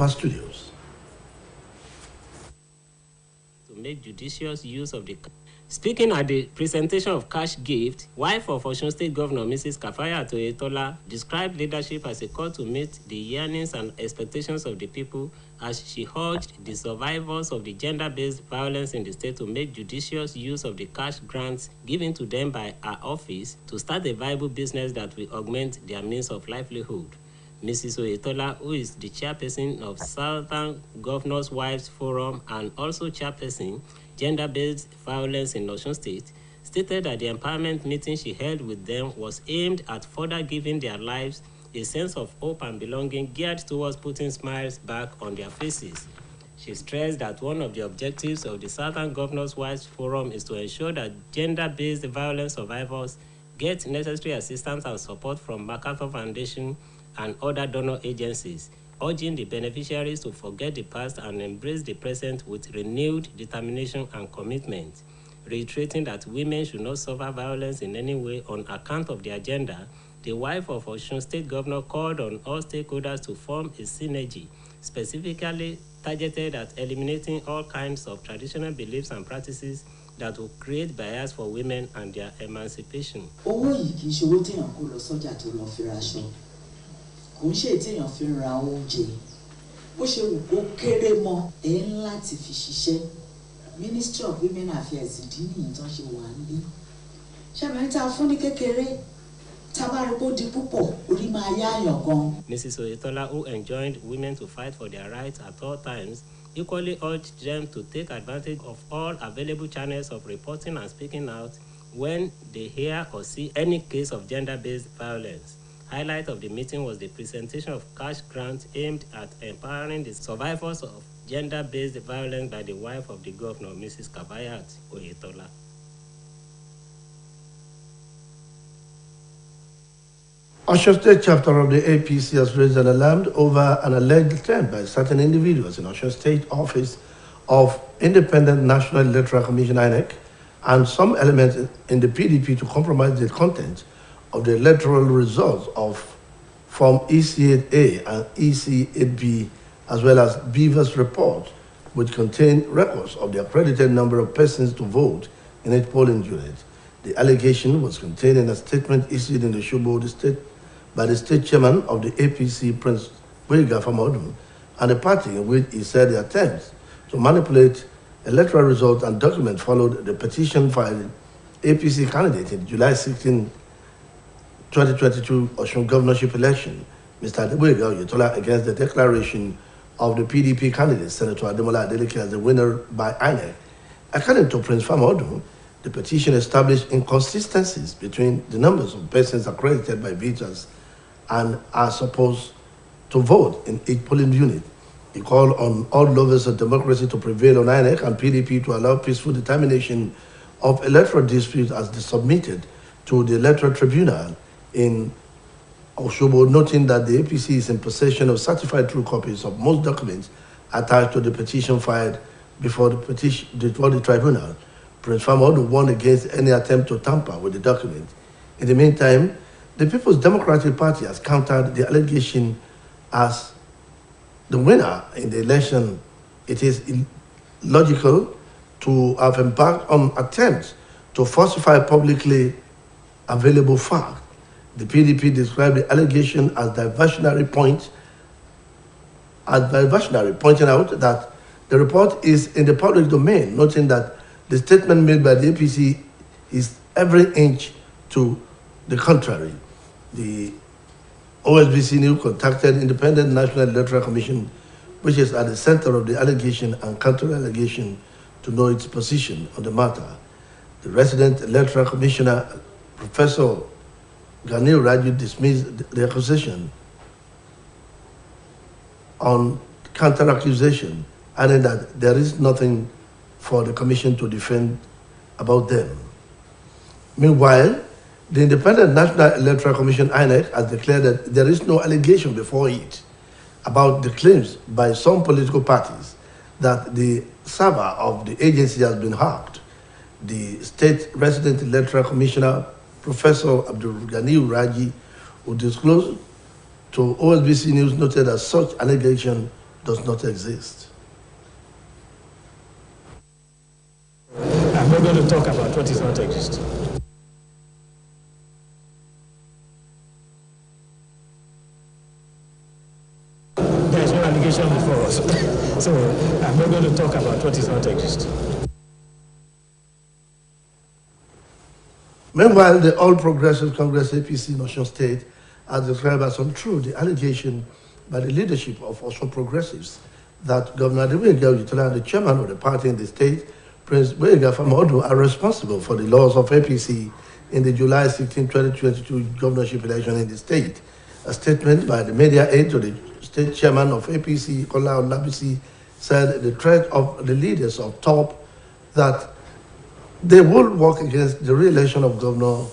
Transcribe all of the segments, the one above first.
our studios. To make judicious use of the... Speaking at the presentation of cash gift, wife of Osun State Governor Mrs. Kafayat Oyetola described leadership as a call to meet the yearnings and expectations of the people, as she urged the survivors of the gender-based violence in the state to make judicious use of the cash grants given to them by her office to start a viable business that will augment their means of livelihood. Mrs. Oyetola, who is the chairperson of Southern Governors' Wives Forum and also chairperson Gender-Based Violence in Osun State, stated that the empowerment meeting she held with them was aimed at further giving their lives a sense of hope and belonging geared towards putting smiles back on their faces. She stressed that one of the objectives of the Southern Governors' Wives Forum is to ensure that gender-based violence survivors get necessary assistance and support from MacArthur Foundation and other donor agencies, urging the beneficiaries to forget the past and embrace the present with renewed determination and commitment, reiterating that women should not suffer violence in any way on account of their gender. The wife of Osun State Governor called on all stakeholders to form a synergy, specifically targeted at eliminating all kinds of traditional beliefs and practices that will create barriers for women and their emancipation. Kò ń ṣe téèyàn fi ra oúnjẹ bó ṣe wù kó kéré mọ́ ẹ̀ ń láti fi ṣiṣẹ́. Ministry of Women Affairs ìdí nìyí tán ṣe wà níbí. Ṣẹ́mi tá a fún ní kékeré tá a bá rí kó di púpọ̀ orí máa yáàyàn gan. Mrs. Oyetola, who enjoined women to fight for their rights at all times, equally urged them to take advantage of all available channels of reporting and speaking out when they hear or see any case of gender-based violence. Highlight of the meeting was the presentation of cash grants aimed at empowering the survivors of gender-based violence by the wife of the governor, Mrs. Kafayat Oyetola. Osun State chapter of the APC has raised an alarm over an alleged attempt by certain individuals in Osun State office of Independent National Electoral Commission (INEC) and some elements in the PDP to compromise the content of the electoral results of Form EC8A and EC8B, as well as Beaver's report, which contain records of the accredited number of persons to vote in each polling unit. The allegation was contained in a statement issued in the Shobo State by the state chairman of the APC, Prince Boyega Famodu, and the party in which he said the attempts to manipulate electoral results and documents followed the petition filed APC candidate in July 16, 2022 Osun governorship election, Mr. Boyega Oyetola, against the declaration of the PDP candidate, Senator Ademola Adeleke, as the winner by INEC. According to Prince Famodu, the petition established inconsistencies between the numbers of persons accredited by voters and are supposed to vote in each polling unit. He called on all lovers of democracy to prevail on INEC and PDP to allow peaceful determination of electoral disputes as they submitted to the Electoral Tribunal in Oshobo, noting that the APC is in possession of certified true copies of most documents attached to the petition filed before the tribunal. Prince Famodu warned against any attempt to tamper with the document. In the meantime, the People's Democratic Party has countered the allegation as the winner in the election. It is illogical to have embarked on attempts to falsify publicly available facts. The PDP described the allegation as diversionary, pointing out that the report is in the public domain, noting that the statement made by the APC is every inch to the contrary. The OSBC News contacted Independent National Electoral Commission, which is at the center of the allegation and counter-allegation, to know its position on the matter. The resident Electoral Commissioner, Professor Ganil Raju, dismissed the accusation on counter-accusation, adding that there is nothing for the Commission to defend about them. Meanwhile, the Independent National Electoral Commission, INEC, has declared that there is no allegation before it about the claims by some political parties that the server of the agency has been hacked. The State Resident Electoral Commissioner, Professor Abdul Ghani Raji, who disclosed to OSBC News, noted that such allegation does not exist. I'm not going to talk about what does not exist. There is no allegation before us. So I'm not going to talk about what does not exist. Meanwhile, the All Progressive Congress APC in Osun State has described as untrue the allegation by the leadership of Osun Progressives that Governor Adeboyega Oyetola and the chairman of the party in the state, Prince Boyega Famodu, are responsible for the loss of APC in the July 16, 2022 governorship election in the state. A statement by the media aide to the state chairman of APC, Kola Olabisi, said the threat of the leaders of top that they will work against the re-election of Governor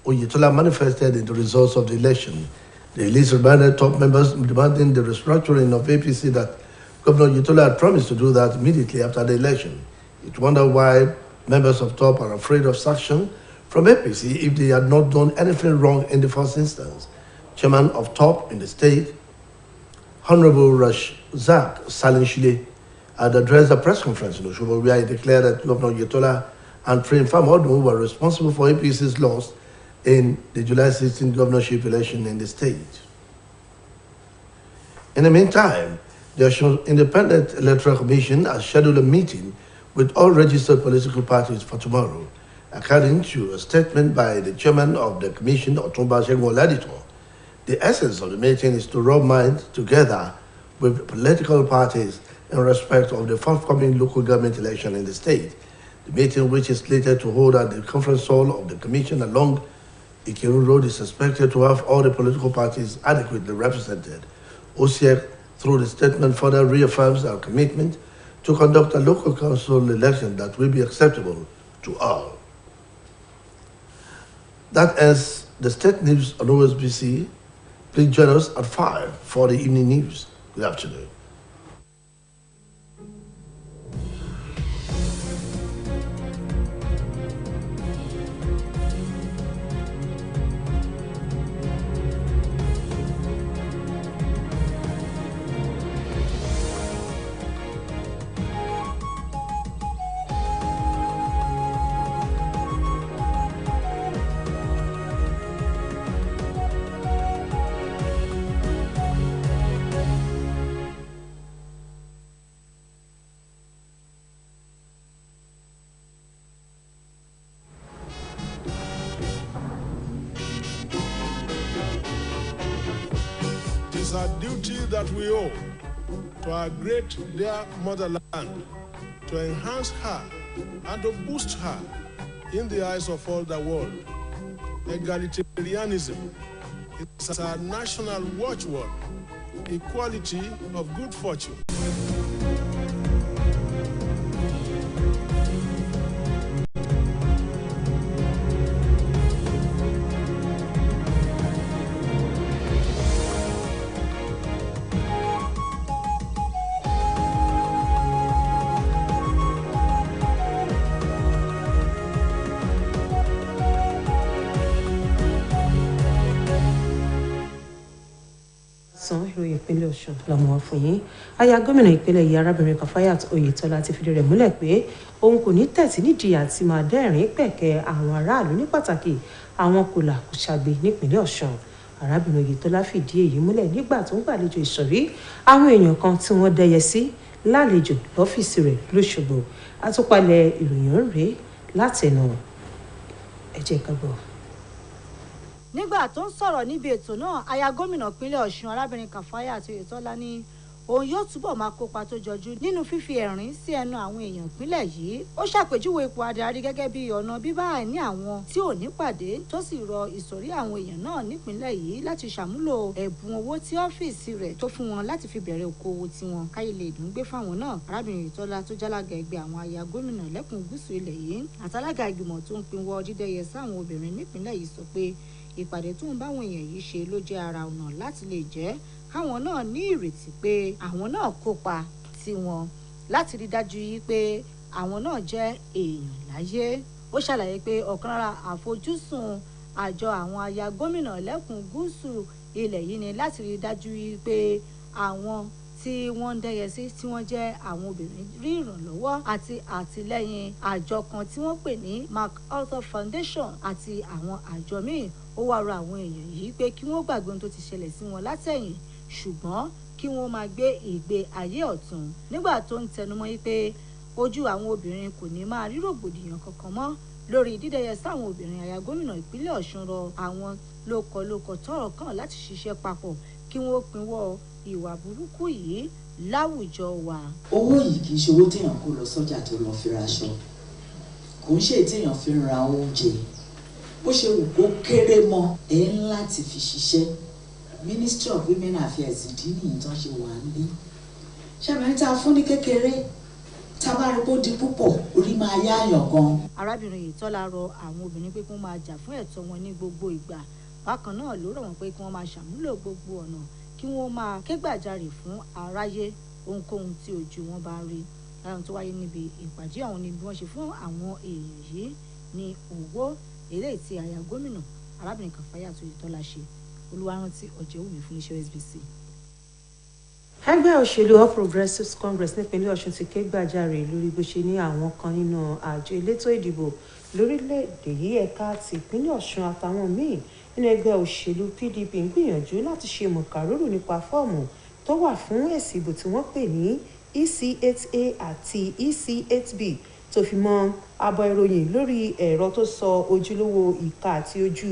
Oyetola manifested in the results of the election. The release reminded top members demanding the restructuring of APC that Governor Oyetola had promised to do that immediately after the election. It wondered why members of top are afraid of sanction from APC if they had not done anything wrong in the first instance. Chairman of top in the state, Honorable Razak Salinshile, had addressed a press conference in Osogbo where he declared that Governor Oyetola and Prince Famodu were responsible for APC's loss in the July 16 governorship election in the state. In the meantime, the Independent Electoral Commission has scheduled a meeting with all registered political parties for tomorrow. According to a statement by the chairman of the commission, Otumba Segun Oladito, the essence of the meeting is to rub minds together with political parties in respect of the forthcoming local government election in the state. The meeting, which is slated to hold at the conference hall of the commission along Ikiru Road, is expected to have all the political parties adequately represented. OCEC, through the statement, further reaffirms our commitment to conduct a local council election that will be acceptable to all. That ends the state news on OSBC. Please join us at 5 for the evening news. Good afternoon. It is our duty that we owe to our great dear motherland to enhance her and to boost her in the eyes of all the world. Egalitarianism is our national watchword, equality of good fortune. ìròyìn ìpínlẹ̀ Ọ̀ṣun lọ́mọ fún yín. Aya gómìnà ìpínlẹ̀ yìí arábìnrin Kafayat Oyetola ti fìdí rẹ̀ múlẹ̀ pé òun kò ní tẹ̀sí nídìí àti máa dẹ́rìn pẹ̀kẹ́ àwọn aráàlú ní pàtàkì àwọn kòlà kò ṣàgbé nípínlẹ̀ Ọ̀ṣun. Arábìnrin Oyetola fìdí èyí múlẹ̀ nígbà tó ń gbàlejò ìsọ̀rí àwọn èèyàn kan tí wọ́n dẹ́yẹ sí lálejò lọ́fíìsì rẹ̀ lóṣogbo. Àtúpalẹ̀ ìròyìn rèé látẹnu ẹ jẹ́ ká gbọ́. Nígbà tó ń sọ̀rọ̀ níbi ètò náà, aya gómìnà ìpínlẹ̀ Ọ̀ṣun arábìnrin Kafayat Oyetola ní òun yóò túbọ̀ máa kópa tó jọjú nínú fífi ẹ̀rín sí ẹnu àwọn èèyàn ìpínlẹ̀ yìí. Ó ṣàpèjúwe ipò adarí gẹ́gẹ́ bí ọ̀nà bíbá àìní àwọn tí ò ní pàdé tó sì rọ ìsọ̀rí àwọn èèyàn náà nípìnlẹ̀ yìí láti ṣàmúlò ẹ̀bùn owó tí ọ́fíìsì rẹ̀ tó fún wọn láti fi bẹ̀rẹ̀ okòwò tiwọn káyé lè dùn gbé fáwọn náà. Arábìnrin Oyetola tó jálága ẹgbẹ́ àwọn aya gómìnà lẹ́kùn gúúsù ilẹ̀ yìí àtàlága ìgbìmọ̀ tó ń pinwọ́ dídẹ́yẹ sáwọn obìnrin nípìnlẹ̀ yìí sọ pé ìpàdé tó ń báwọn èèyàn yìí ṣe ló jẹ́ ara ọ̀nà láti lè jẹ́ káwọn náà ní ìrètí pé àwọn náà kópa tiwọn láti rí dájú yìí pé àwọn náà jẹ́ èèyàn láyé. Ó ṣàlàyé pé ọ̀kan lára àfojúsùn àjọ àwọn aya gómìnà lẹ́kùn gúúsù ilẹ̀ yìí ni láti rí dájú yìí pé àwọn tí wọ́n ń dẹ́yẹ sí tí wọ́n jẹ́ àwọn obìnrin rí ìrànlọ́wọ́ àti àtìlẹ́yìn àjọ kan tí wọ́n pè ní MacArthur Foundation àti àwọn àjọ míì. Ó wá rọ àwọn èèyàn yìí pé kí wọ́n gbàgbé ohun tó ti ṣẹlẹ̀ sí wọn látẹ̀yìn ṣùgbọ́n kí wọ́n máa gbé ìgbé ayé ọ̀tun. Nígbà tó ń tẹnumọ́ yìí pé ojú àwọn obìnrin kò ní máa rí rògbòdìyàn kankan mọ́ lórí dídẹ́yẹ sáwọn obìnrin, aya gómìnà ìpínlẹ̀ Ọ̀ṣun rọ àwọn lókọlókọ tọ́rọ̀ kàn láti ṣiṣẹ́ papọ̀ kí wọ́n pinwọ́ ìwà burúkú yìí láwùjọ wa. Owó yìí kì í ṣe owó téèyàn kó lọ sọ́jà tó lọ fi raṣọ, kò ń ṣe téèyàn fi ra oúnjẹ. Bó ṣe wù kó kéré mọ́ ẹ̀ ń láti fi ṣiṣẹ́. Ministry of Women Affairs ìdí nìyí tán ṣe wà níbí. Ṣẹ́mi tá a fún ní kékeré tá a bá rí bó di púpọ̀ orí máa yáàyàn gan. Arábìnrin Oyètọ́lá rọ àwọn obìnrin pé kí wọ́n máa jà fún ẹ̀tọ́ wọn ní gbogbo ìgbà. Bákan náà ló rọ̀ wọ́n pé kí wọ́n máa ṣàmúlò gbogbo ọ̀nà kí wọ́n máa kégbàjarè fún aráyé ohunkóhun tí ojú wọn bá rí. Lára tó wáyé níbi ìpàdé àwọn ni bí wọ́n ṣe fún àwọn èèyàn yìí ní owó eléyìí tí aya gómìnà arábìnrin Kàfáyàt Oyètọ́lá ṣe. Olúwarántí Ọ̀jẹ̀wùmí fún iṣẹ́ OSBC. Ẹgbẹ́ òṣèlú All Progressives Congress nípínlẹ̀ Ọ̀ṣun ti ké gbàjarè lórí bó ṣe ní àwọn kan nínú àjọ elétò ìdìbò lórílẹ̀‐èdè yìí ẹ̀ka ti ìpínlẹ̀ Ọ̀ṣun àtàwọn míì nínú ẹgbẹ́ òṣèlú PDP ń gbìyànjú láti ṣe mọ̀kàrúrù nípa fọ́ọ̀mù tó wà fún èsì ìbò tí wọ́n pè ní EC8A àti EC8B tó fi mọ́ abọ́ ìròyìn lórí ẹ̀rọ tó sọ ojúlówó ìka àti ojú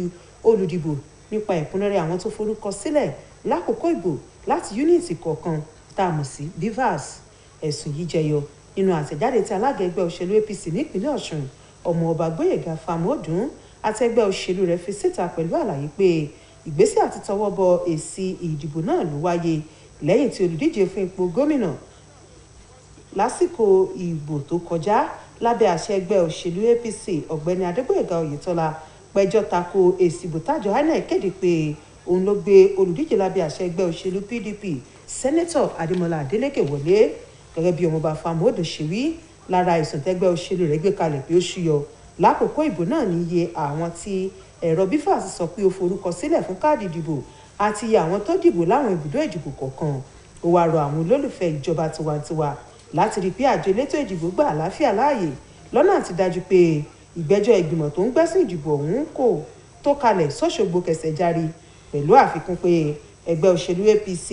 olùdìbò nípa ẹ̀kúnrẹ́rẹ́ àwọn tó forúkọ sílẹ̀ lákòókò ìbò láti yúnítì kọ̀ọ̀kan tá a mọ̀ sí BVAS. Ẹ̀sùn yìí jẹyọ nínú àtẹ̀jáde tí alága ẹgbẹ́ òṣèlú APC nípínlẹ̀ Ọ̀ṣun ọmọọba Gbóyèga Fámọdún àti ẹgbẹ́ òṣèlú rẹ̀ fi síta pẹ̀lú àlàyé pé ìgbésẹ̀ àti tọwọ́ bọ èsì ìdìbò náà ló wáyé lẹ́yìn tí olùdíje fún ipò gómìnà lásìkò ìbò tó kọjá lábẹ́ àṣẹ ẹgbẹ́ òṣèlú APC ọ̀gbẹ́ni Adégbóyèga Oyètọ́lá pẹjọ́ tako èsì ìbò tájọ INEC kéde pé òun ló gbé olùdíje lábẹ́ àṣẹ ẹgbẹ́ òṣèlú PDP sẹ́nẹ́tọ̀ Adémọ́lá Adélékè wọlé. Gẹ́gẹ́ bí ọmọọba Fámọdún ṣe wí, lára ìsùn tẹ́gbẹ́ òṣèlú rẹ̀ gbé kalẹ̀ pé ó ṣúyọ lákòókò ìbò náà ní iye àwọn tí ẹ̀rọ BVAS sọ pé ó forúkọ sílẹ̀ fún káàdì ìdìbò àti iye àwọn tó dìbò láwọn ibùdó ìdìbò kọ̀ọ̀kan. Ó wá rọ àwọn olólùfẹ́ ìjọba tiwantiwa láti rí pé àjọ elétò ìdìbò gba àlàáfíà láàyè lọ́nà àti dájú pé ìgbẹ́jọ́ ìgbìmọ̀ tó ń gbẹ́sìn ìdìbò ọ̀hún kò tó kalẹ̀ sọ́ṣogbo kẹsẹ̀ járí, pẹ̀lú àfikún pé ẹgbẹ́ òṣèlú APC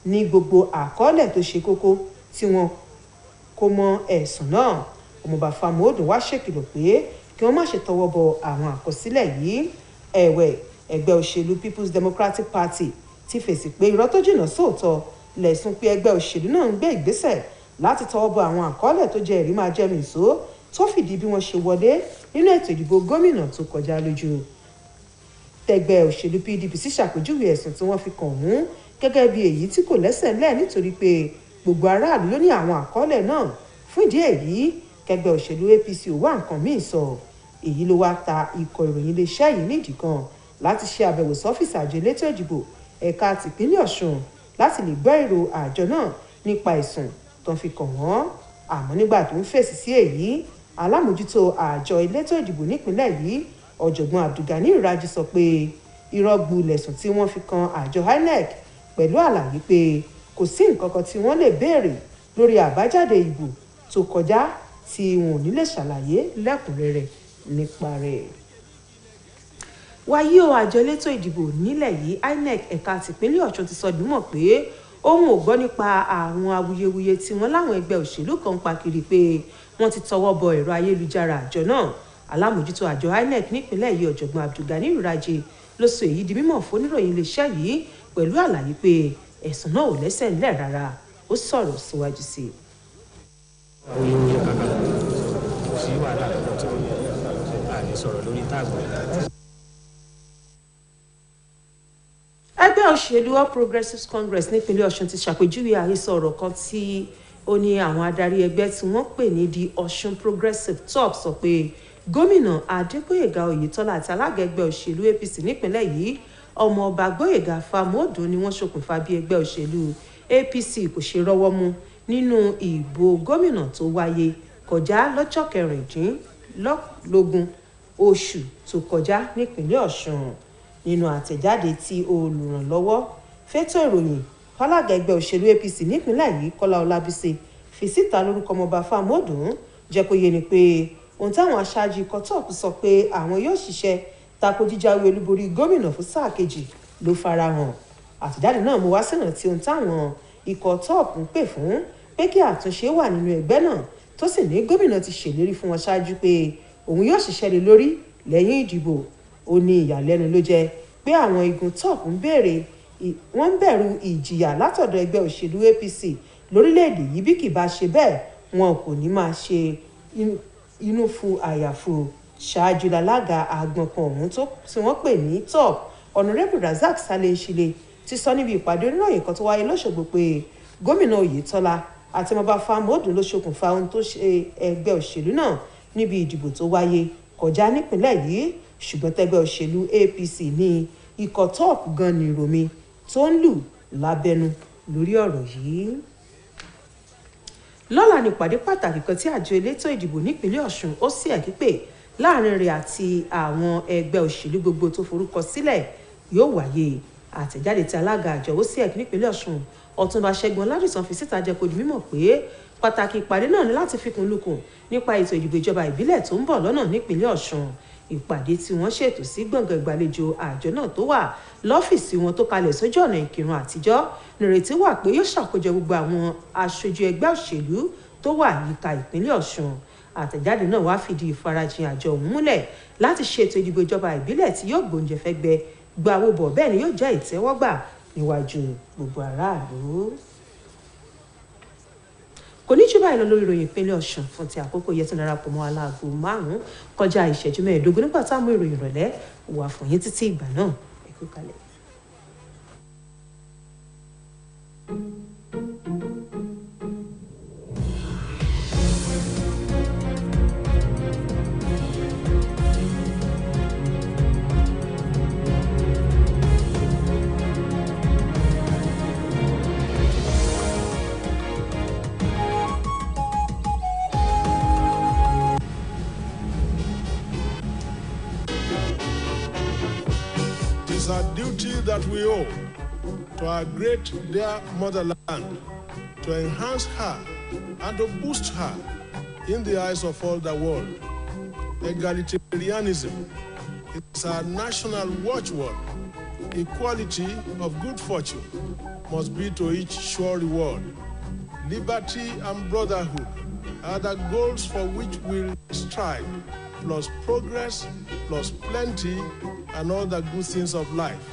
ní gbogbo àkọọ́lẹ̀ tó ṣe kókó tí wọn kò mọ ẹ̀sùn náà. Ọmọọba Fámọdún wá ṣèkìlọ̀ pé kí wọ́n má ṣe tọwọ́ bọ àwọn àkọsílẹ̀ yìí. Ẹ̀wẹ̀, ẹgbẹ́ òṣèlú People's Democratic Party ti fèsì pé irọ́ tó jìnnà sóòótọ́ lẹ̀sùn pé ẹgbẹ́ òṣèlú náà ń gbé ìgbésẹ̀ láti tọwọ́ bọ àwọn àkọọ́lẹ̀ tó jẹ́ ẹ̀rí máa jẹ́mi ìṣó tó fìdí bí wọ́n ṣe wọlé nínú ètò ìdìbò gómìnà tó kọjá lójú. Tẹgbẹ́ òṣèlú PDP sì ṣàpèjúwe ẹ̀sùn tí wọ́n fi kàn wọ́n gẹ́gẹ́ bí èyí tí kò lẹ́sẹ̀ ńlẹ̀ nítorí pé gbogbo aráàlú ló ní àwọn àkọọ́lẹ̀ náà. Fún ìdí èyí, kẹgbẹ́ òṣèlú APC ò wá nǹkan míì sọ. Èyí ló wá ta ikọ̀ ìròyìn iléeṣẹ́ yìí nídìí kan láti ṣe àbẹ̀wò sọ́fíìsì àjọ elétò ìdìbò ẹ̀ka tìpínlẹ̀ Ọ̀ṣun láti lè gbọ́ èrò àjọ náà nípa ẹ̀sùn tó ń fi kàn wọ́n. Àmọ́ nígbà tó ń fèsì sí èyí, alámòjútó àjọ elétò ìdìbò nípínlẹ̀ yìí ọ̀jọ̀gbọ́n Abdulgani Raji sọ pé irọ́ gbulẹ̀sùn tí wọ́n fi kan àjọ INEC pẹ̀lú àlàyé pé kò sí nǹkan kan tí wọ́n lè béèrè lórí àbájáde ìbò tó kọjá tí wọn ò ní lè ṣàlàyé lẹ́kùnrẹ́rẹ́ nípa rẹ̀. Wàyí o, àjọ elétò ìdìbò nílẹ̀ yìí INEC ẹ̀ka tìpínlẹ̀ Ọ̀ṣun ti sọ dímọ̀ pé òun ò gbọ́ nípa àwọn awuyewuye tí wọ́n láwọn ẹgbẹ́ òṣèlú kan pa kiri pé wọ́n ti tọwọ́ bọ ẹ̀rọ ayélujára àjọ náà. Alámòjútó àjọ INEC nípínlẹ̀ yìí ọ̀jọ̀gbọ́n Abdulgani Raji ló sọ èyí di mímọ̀ fóníròyìn iléeṣẹ́ yìí pẹ̀lú àlàyé pé ẹ̀sùn náà ò lẹ́sẹ̀ ńlẹ̀ rárá. Ó sọ̀rọ̀ síwájú sí i. Awuyewuye kàkà kò sí wàhálà lọ́dọ̀ tó àlè sọ̀rọ̀ lórí táàgbù. Ẹgbẹ́ òṣèlú All Progressives Congress nípínlẹ̀ Ọ̀ṣun ti ṣàpèjúwe àhesọ ọ̀rọ̀ kan tí ó ní àwọn adarí ẹgbẹ́ tí wọ́n pè ní the Ọ̀ṣun Progressive Top sọ pé gómìnà Adégbóyèga Oyètọ́lá àti alága ẹgbẹ́ òṣèlú APC nípínlẹ̀ yìí ọmọọba Gbóyèga Fámọdún ni wọ́n ṣokùnfà bí ẹgbẹ́ òṣèlú APC kò ṣe rọ́wọ́ mú nínú ìbò gómìnà tó wáyé kọjá lọ́jọ́ 16 oṣù tó kọjá nípínlẹ̀ Ọ̀ṣun. Nínú àtẹ̀jáde tí olùrànlọ́wọ́ fétò ìròyìn alága ẹgbẹ́ òṣèlú APC nípínlẹ̀ yìí Kọ́lá Ọlábísí fi síta lórúkọ ọmọọba Fámọ́dún jẹ́ kó yé ni pé ohun táwọn aṣáájú ikọ̀ top sọ pé àwọn yóò ṣiṣẹ́ tako jíjáwé olúborí gómìnà fún sáà kejì ló farahàn. Àtẹ̀jáde náà mú wá sírántí ohun táwọn ikọ̀ top ń pè fún pé kí àtúnṣe wà nínú ẹgbẹ́ náà tó sì ní gómìnà ti ṣèlérí fún wọn ṣáájú pé òun yóò ṣiṣẹ́ lé lórí lẹ́yìn ìdìbò. Ó ní ìyàlẹ́nu ló jẹ́ pé àwọn igun top ń bẹ̀rù ìjìyà látọ̀dọ̀ ẹgbẹ́ òṣèlú APC lórílẹ̀‐èdè yìí bí kì bá ṣe bẹ́ẹ̀ wọn kò ní máa ṣe inú fu àyàfu. Ṣáájú lálága àgbọ̀n kan ọ̀hún tí wọ́n pè ní top Honorable Razak Saleh Shile ti sọ níbi ìpàdé oníròyìn kan tó wáyé lọ́ṣọ̀gbọ̀ pé gómìnà Oyètọ́lá àti ọmọọba Fámọ́dún ló ṣokùnfà ohun tó ṣe ẹgbẹ́ òṣèlú náà níbi ìdìbò tó wáyé kọjá nípìnlẹ̀ yìí, ṣùgbọ́n tẹgbẹ́ òṣèlú APC ní ikọ̀ top gan ni ìròmí tó ń lù lábẹ́nu lórí ọ̀rọ̀ yìí. Lọ́la ní ìpàdé pàtàkì kan tí àjọ elétò ìdìbò nípínlẹ̀ Ọ̀ṣun OSBC pè láàrin rẹ̀ àti àwọn ẹgbẹ́ òṣèlú gbogbo tó forúkọ sílẹ̀ yóò wáyé. Àtẹ̀jáde tí alága àjọ OSBC nípínlẹ̀ Ọ̀ṣun Ọ̀túnba Ṣẹ́gun Ọládìsàn fi síta jẹ́ kó di mímọ̀ pé pàtàkì ìpàdé náà ní láti fikùn lukùn nípa ètò ìdìbò ìjọba ìbílẹ̀ tó ń bọ̀ lọ́nà nípínlẹ̀ Ọ̀ṣun. Ìpàdé tí wọ́n ṣètò sí gbọ̀ngàn ìgbàlejò àjọ náà tó wà lọ́fíìsì wọn tó kalẹ̀ sójú ọ̀nà Ìkìrun àtijọ́ nírètí wà pé yóò ṣàkójọ gbogbo àwọn aṣojú ẹgbẹ́ òṣèlú tó wà yíká ìpínlẹ̀ Ọ̀ṣun. Àtẹ̀jáde náà wá fìdí ìfarajìn àjọ ọ̀hún múlẹ̀ láti ṣètò ìdìbò ìjọba ìbílẹ̀ tí yóò gbóúnjẹ fẹ́gbẹ́ gba owó bọ̀ bẹ́ẹ̀ ni yóò jẹ́ ìtẹ́wọ́gbà níwájú gbogbo aráàlú. Kò ní jù báyìí lọ lórí ìròyìn ìpínlẹ̀ Ọ̀ṣun fún ti àkókò yẹn tó darapọ̀ mọ́ aláàgó 5 kọjá ìṣẹ́jú 15 nígbà táwọn mú ìròyìn ìrọ̀lẹ́ wà fún yín títí ìgbà náà. Ẹ kú kalẹ̀. It's a duty that we owe to our great dear motherland to enhance her and to boost her in the eyes of all the world. Egalitarianism is our national watchword. Equality of good fortune must be to each sure reward. Liberty and brotherhood are the goals for which we strive, plus progress, plus plenty, and all the good things of life.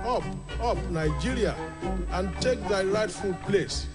Up, up, Nigeria, and take thy rightful place